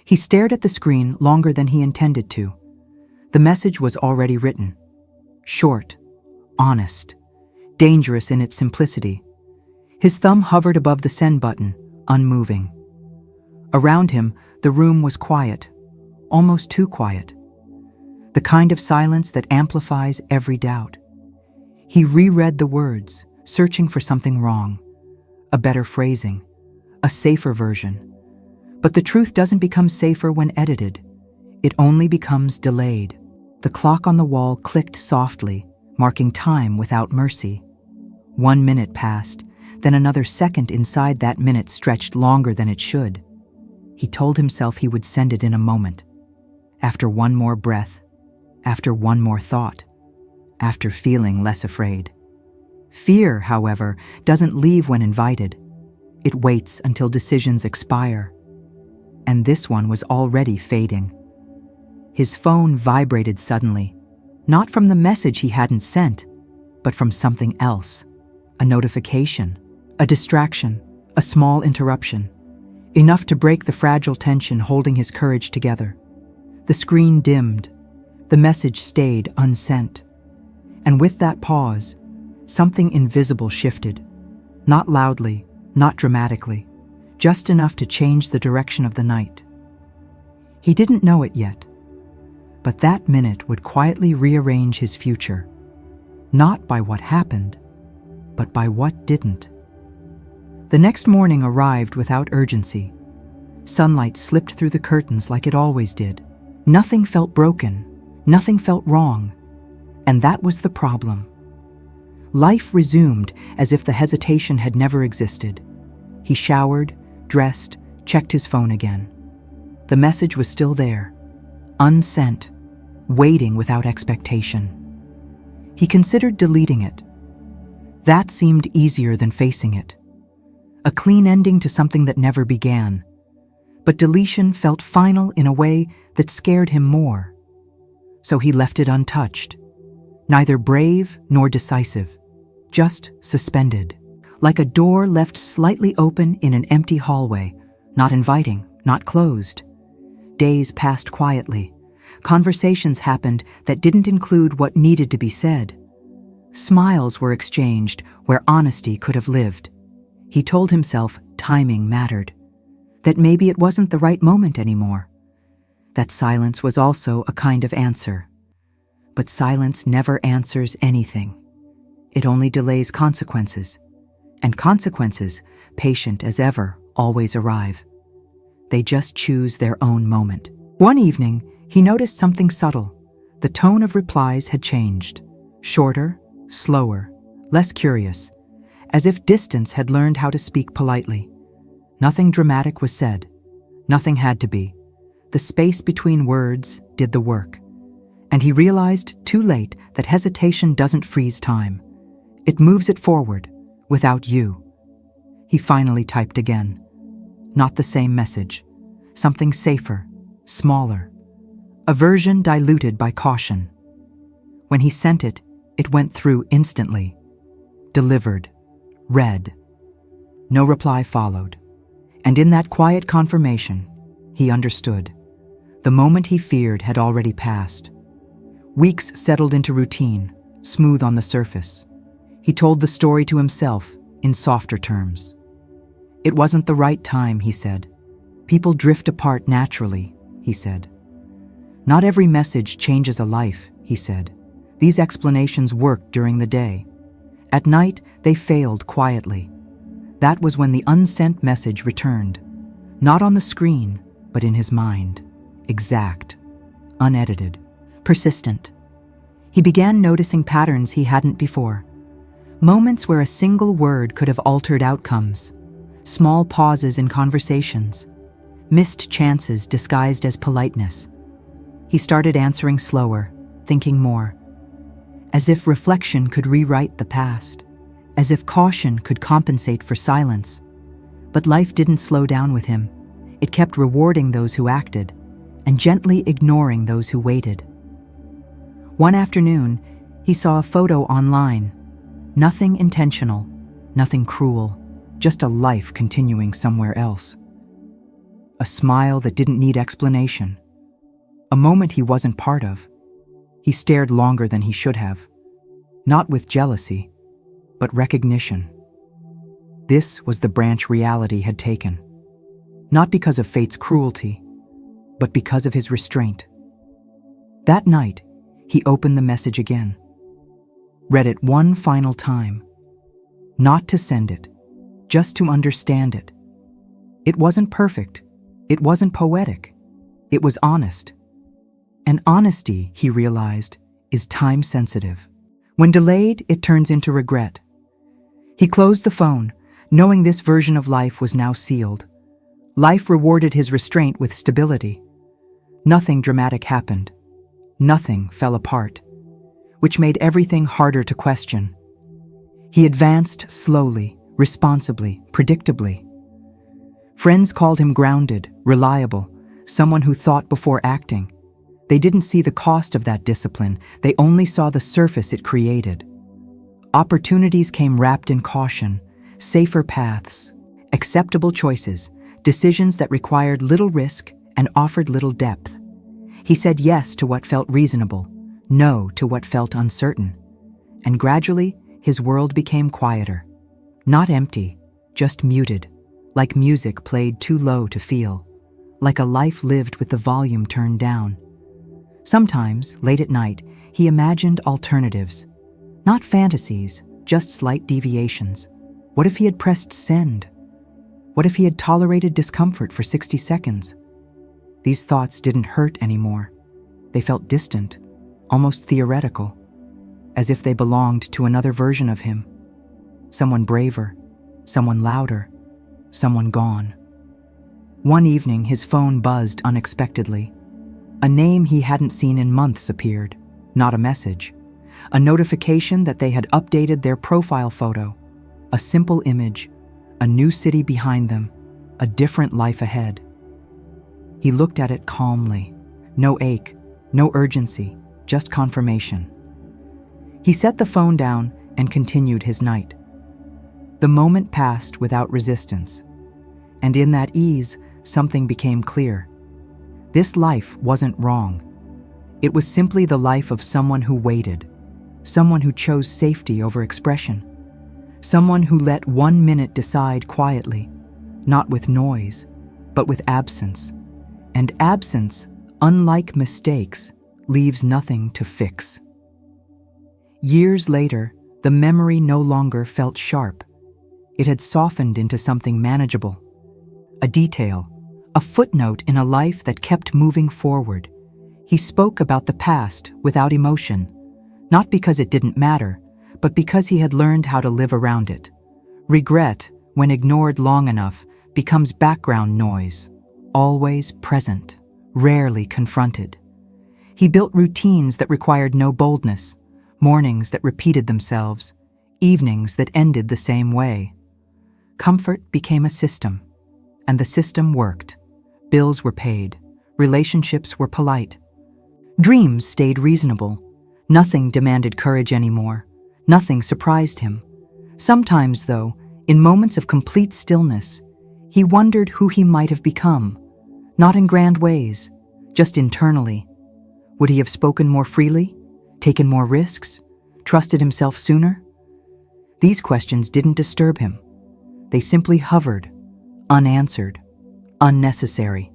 He stared at the screen longer than he intended to. The message was already written. Short, honest, dangerous in its simplicity. His thumb hovered above the send button, unmoving. Around him, the room was quiet, almost too quiet. The kind of silence that amplifies every doubt. He reread the words, searching for something wrong, a better phrasing, a safer version. But the truth doesn't become safer when edited. It only becomes delayed. The clock on the wall clicked softly, marking time without mercy. 1 minute passed, then another second inside that minute stretched longer than it should. He told himself he would send it in a moment. After one more breath, after one more thought, after feeling less afraid. Fear, however, doesn't leave when invited. It waits until decisions expire. And this one was already fading. His phone vibrated suddenly, not from the message he hadn't sent, but from something else. A notification, a distraction, a small interruption, enough to break the fragile tension holding his courage together. The screen dimmed. The message stayed unsent. And with that pause, something invisible shifted. Not loudly, not dramatically, just enough to change the direction of the night. He didn't know it yet, but that minute would quietly rearrange his future, not by what happened, but by what didn't. The next morning arrived without urgency. Sunlight slipped through the curtains like it always did. Nothing felt broken, nothing felt wrong, and that was the problem. Life resumed as if the hesitation had never existed. He showered, dressed, checked his phone again. The message was still there, unsent, waiting without expectation. He considered deleting it. That seemed easier than facing it. A clean ending to something that never began. But deletion felt final in a way that scared him more. So he left it untouched. Neither brave nor decisive, just suspended. Like a door left slightly open in an empty hallway, not inviting, not closed. Days passed quietly. Conversations happened that didn't include what needed to be said. Smiles were exchanged where honesty could have lived. He told himself timing mattered, that maybe it wasn't the right moment anymore. That silence was also a kind of answer. But silence never answers anything. It only delays consequences. And consequences, patient as ever, always arrive. They just choose their own moment. One evening, he noticed something subtle. The tone of replies had changed. Shorter, slower, less curious, as if distance had learned how to speak politely. Nothing dramatic was said. Nothing had to be. The space between words did the work. And he realized too late that hesitation doesn't freeze time. It moves it forward, without you. He finally typed again. Not the same message. Something safer, smaller. A version diluted by caution. When he sent it, it went through instantly. Delivered. Read. No reply followed. And in that quiet confirmation, he understood. The moment he feared had already passed. Weeks settled into routine, smooth on the surface. He told the story to himself in softer terms. It wasn't the right time, he said. People drift apart naturally, he said. Not every message changes a life, he said. These explanations worked during the day. At night, they failed quietly. That was when the unsent message returned. Not on the screen, but in his mind. Exact. Unedited. Persistent. He began noticing patterns he hadn't before. Moments where a single word could have altered outcomes. Small pauses in conversations. Missed chances disguised as politeness. He started answering slower, thinking more. As if reflection could rewrite the past. As if caution could compensate for silence. But life didn't slow down with him. It kept rewarding those who acted, and gently ignoring those who waited. One afternoon, he saw a photo online. Nothing intentional, nothing cruel, just a life continuing somewhere else. a smile that didn't need explanation. A moment he wasn't part of. He stared longer than he should have. Not with jealousy, but recognition. This was the branch reality had taken. Not because of fate's cruelty, but because of his restraint. That night, he opened the message again. Read it one final time. Not to send it, just to understand it. It wasn't perfect. It wasn't poetic. It was honest. And honesty, he realized, is time-sensitive. When delayed, it turns into regret. He closed the phone, knowing this version of life was now sealed. Life rewarded his restraint with stability. Nothing dramatic happened. Nothing fell apart, which made everything harder to question. He advanced slowly, responsibly, predictably. Friends called him grounded, reliable, someone who thought before acting. They didn't see the cost of that discipline, they only saw the surface it created. Opportunities came wrapped in caution, safer paths, acceptable choices, decisions that required little risk and offered little depth. He said yes to what felt reasonable, no to what felt uncertain. And gradually, his world became quieter. Not empty, just muted, like music played too low to feel, like a life lived with the volume turned down. Sometimes, late at night, he imagined alternatives. Not fantasies, just slight deviations. What if he had pressed send? What if he had tolerated discomfort for 60 seconds? These thoughts didn't hurt anymore. They felt distant, almost theoretical, as if they belonged to another version of him. Someone braver, someone louder, someone gone. One evening, his phone buzzed unexpectedly. A name he hadn't seen in months appeared, not a message. A notification that they had updated their profile photo. A simple image, a new city behind them, a different life ahead. He looked at it calmly. No ache, no urgency, just confirmation. He set the phone down and continued his night. The moment passed without resistance, and in that ease, something became clear. This life wasn't wrong. It was simply the life of someone who waited, someone who chose safety over expression, someone who let 1 minute decide quietly, not with noise, but with absence. And absence, unlike mistakes, leaves nothing to fix. Years later, the memory no longer felt sharp. It had softened into something manageable. A detail, a footnote in a life that kept moving forward. He spoke about the past without emotion, not because it didn't matter, but because he had learned how to live around it. Regret, when ignored long enough, becomes background noise, always present, rarely confronted. He built routines that required no boldness, mornings that repeated themselves, evenings that ended the same way. Comfort became a system, and the system worked. Bills were paid, relationships were polite. Dreams stayed reasonable. Nothing demanded courage anymore. Nothing surprised him. Sometimes, though, in moments of complete stillness, he wondered who he might have become. Not in grand ways, just internally. Would he have spoken more freely, taken more risks, trusted himself sooner? These questions didn't disturb him. They simply hovered, unanswered, unnecessary.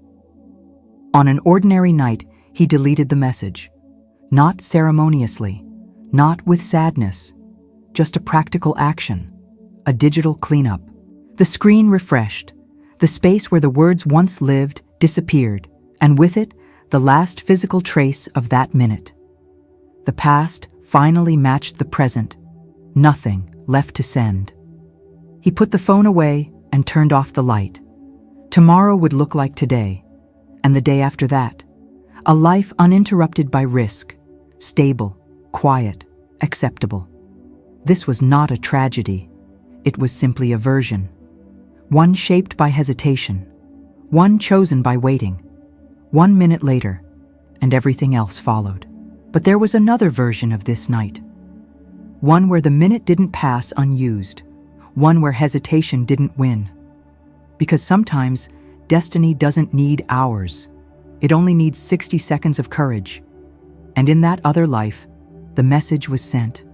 On an ordinary night, he deleted the message. Not ceremoniously, not with sadness, just a practical action, a digital cleanup. The screen refreshed. The space where the words once lived disappeared, and with it, the last physical trace of that minute. The past finally matched the present, nothing left to send. He put the phone away and turned off the light. Tomorrow would look like today, and the day after that. A life uninterrupted by risk, stable, quiet, acceptable. This was not a tragedy. It was simply a version. One shaped by hesitation, one chosen by waiting. 1 minute later, and everything else followed. But there was another version of this night. One where the minute didn't pass unused. One where hesitation didn't win. Because sometimes, Destiny doesn't need hours. It only needs 60 seconds of courage. And in that other life, the message was sent.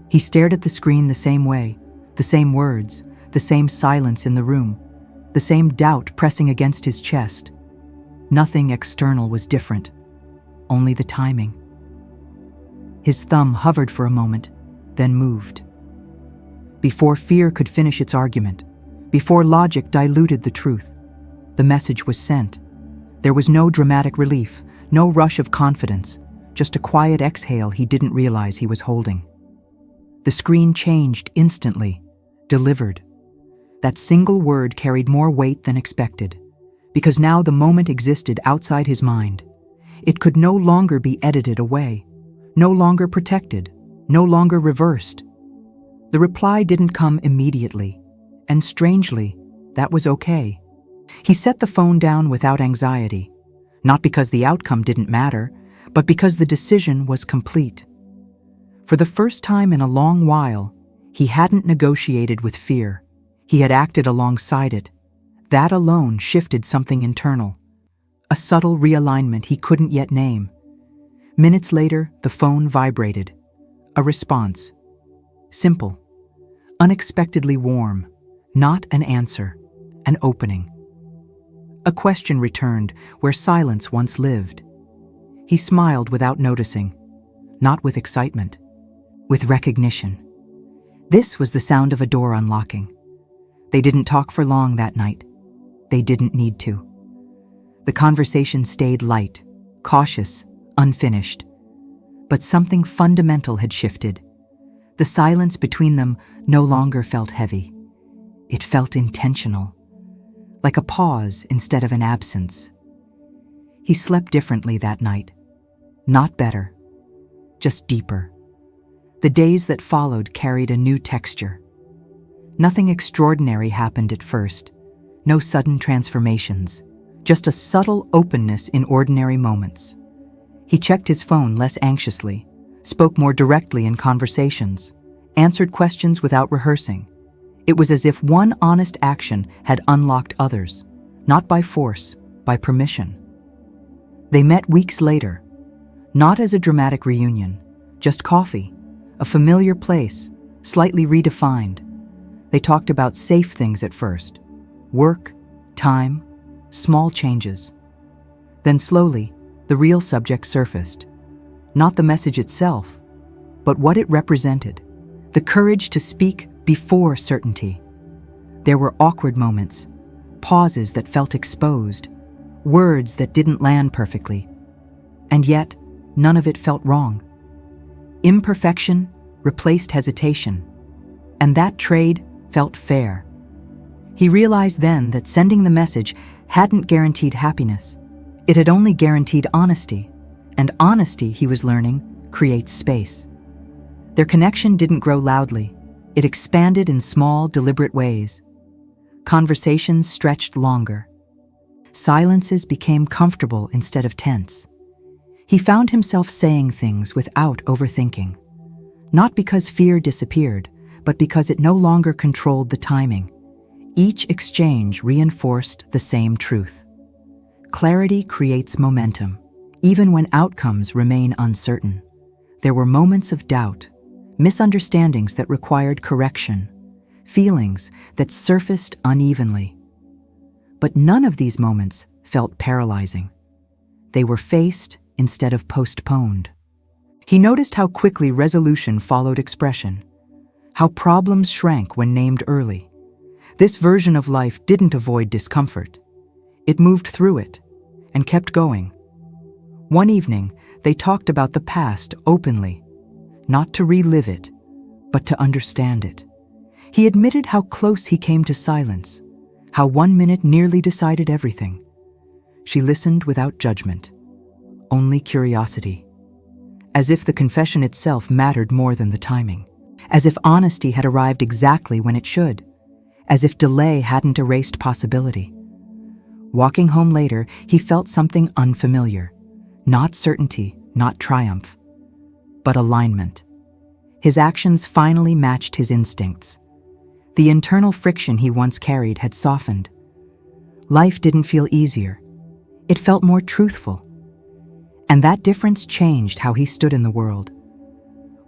He stared at the screen the same way, the same words, the same silence in the room, the same doubt pressing against his chest. Nothing external was different, only the timing. His thumb hovered for a moment, then moved. Before fear could finish its argument, before logic diluted the truth, the message was sent. There was no dramatic relief, no rush of confidence, just a quiet exhale he didn't realize he was holding. The screen changed instantly, delivered. That single word carried more weight than expected, because now the moment existed outside his mind. It could no longer be edited away, no longer protected, no longer reversed. The reply didn't come immediately, and strangely, that was okay. He set the phone down without anxiety, not because the outcome didn't matter, but because the decision was complete. For the first time in a long while, he hadn't negotiated with fear. He had acted alongside it. That alone shifted something internal, a subtle realignment he couldn't yet name. Minutes later, the phone vibrated. A response. Simple. Unexpectedly warm. Not an answer. An opening. A question returned where silence once lived. He smiled without noticing. Not with excitement. With recognition. This was the sound of a door unlocking. They didn't talk for long that night. They didn't need to. The conversation stayed light, cautious, unfinished. But something fundamental had shifted. The silence between them no longer felt heavy. It felt intentional, like a pause instead of an absence. He slept differently that night. Not better, just deeper. The days that followed carried a new texture. Nothing extraordinary happened at first. No sudden transformations. Just a subtle openness in ordinary moments. He checked his phone less anxiously, spoke more directly in conversations, answered questions without rehearsing. It was as if one honest action had unlocked others, not by force, by permission. They met weeks later, not as a dramatic reunion, just coffee, a familiar place, slightly redefined. They talked about safe things at first, work, time, small changes. Then slowly, the real subject surfaced. Not the message itself, but what it represented. The courage to speak before certainty. There were awkward moments, pauses that felt exposed, words that didn't land perfectly. And yet, none of it felt wrong. Imperfection replaced hesitation, and that trade felt fair. He realized then that sending the message hadn't guaranteed happiness. It had only guaranteed honesty, and honesty, he was learning, creates space. Their connection didn't grow loudly. It expanded in small, deliberate ways. Conversations stretched longer. Silences became comfortable instead of tense. He found himself saying things without overthinking. Not because fear disappeared, but because it no longer controlled the timing. Each exchange reinforced the same truth. Clarity creates momentum, even when outcomes remain uncertain. There were moments of doubt, misunderstandings that required correction, feelings that surfaced unevenly. But none of these moments felt paralyzing. They were faced instead of postponed. He noticed how quickly resolution followed expression, how problems shrank when named early. This version of life didn't avoid discomfort. It moved through it and kept going. One evening, they talked about the past openly, not to relive it, but to understand it. He admitted how close he came to silence, how 1 minute nearly decided everything. She listened without judgment, only curiosity, as if the confession itself mattered more than the timing, as if honesty had arrived exactly when it should, as if delay hadn't erased possibility. Walking home later, he felt something unfamiliar. Not certainty, not triumph, but alignment. His actions finally matched his instincts. The internal friction he once carried had softened. Life didn't feel easier. It felt more truthful. And that difference changed how he stood in the world.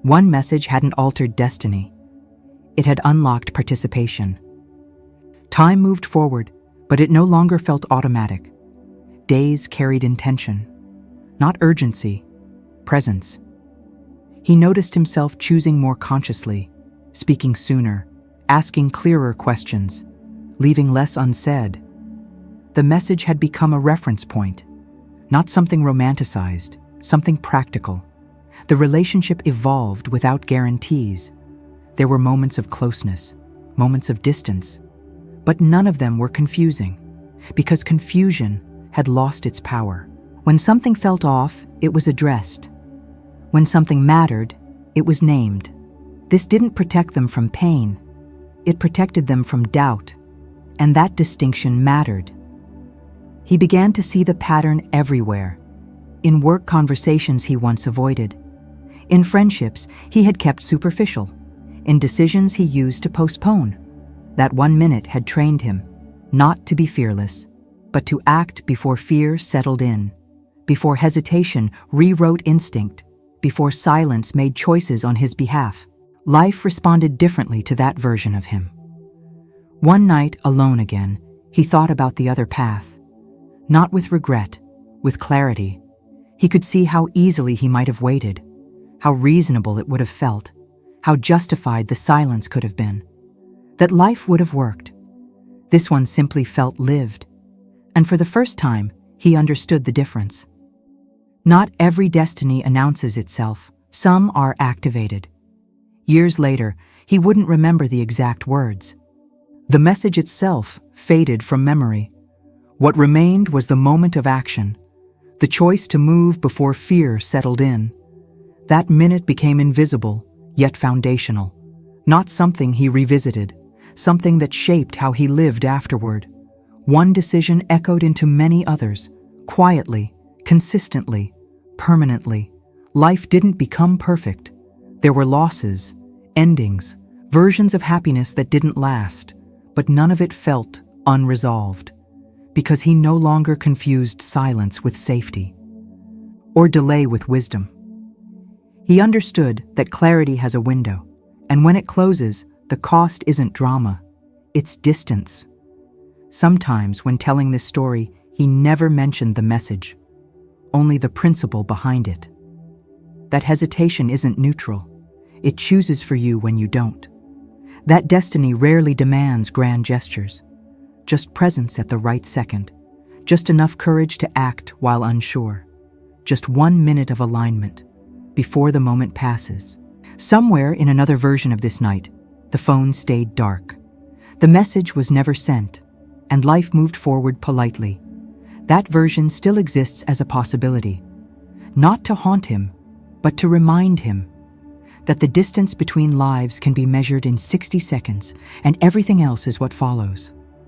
One message hadn't altered destiny. It had unlocked participation. Time moved forward, but it no longer felt automatic. Days carried intention, not urgency, presence. He noticed himself choosing more consciously, speaking sooner, asking clearer questions, leaving less unsaid. The message had become a reference point, not something romanticized, something practical. The relationship evolved without guarantees. There were moments of closeness, moments of distance, but none of them were confusing, because confusion had lost its power. When something felt off, it was addressed. When something mattered, it was named. This didn't protect them from pain. It protected them from doubt, and that distinction mattered. He began to see the pattern everywhere. In work conversations he once avoided. In friendships he had kept superficial. In decisions he used to postpone. That 1 minute had trained him, not to be fearless, but to act before fear settled in, before hesitation rewrote instinct, before silence made choices on his behalf. Life responded differently to that version of him. One night, alone again, he thought about the other path. Not with regret, with clarity. He could see how easily he might have waited, how reasonable it would have felt, how justified the silence could have been. That life would have worked. This one simply felt lived. And for the first time, he understood the difference. Not every destiny announces itself. Some are activated. Years later, he wouldn't remember the exact words. The message itself faded from memory. What remained was the moment of action, the choice to move before fear settled in. That minute became invisible, yet foundational. Not something he revisited, something that shaped how he lived afterward. One decision echoed into many others, quietly, consistently, permanently. Life didn't become perfect. There were losses, endings, versions of happiness that didn't last, but none of it felt unresolved, because he no longer confused silence with safety, or delay with wisdom. He understood that clarity has a window, and when it closes, the cost isn't drama, it's distance. Sometimes, when telling this story, he never mentioned the message, only the principle behind it. That hesitation isn't neutral. It chooses for you when you don't. That destiny rarely demands grand gestures, just presence at the right second, just enough courage to act while unsure, just 1 minute of alignment before the moment passes. Somewhere in another version of this night, the phone stayed dark. The message was never sent, and life moved forward politely. That version still exists as a possibility, not to haunt him, but to remind him that the distance between lives can be measured in 60 seconds, and everything else is what follows.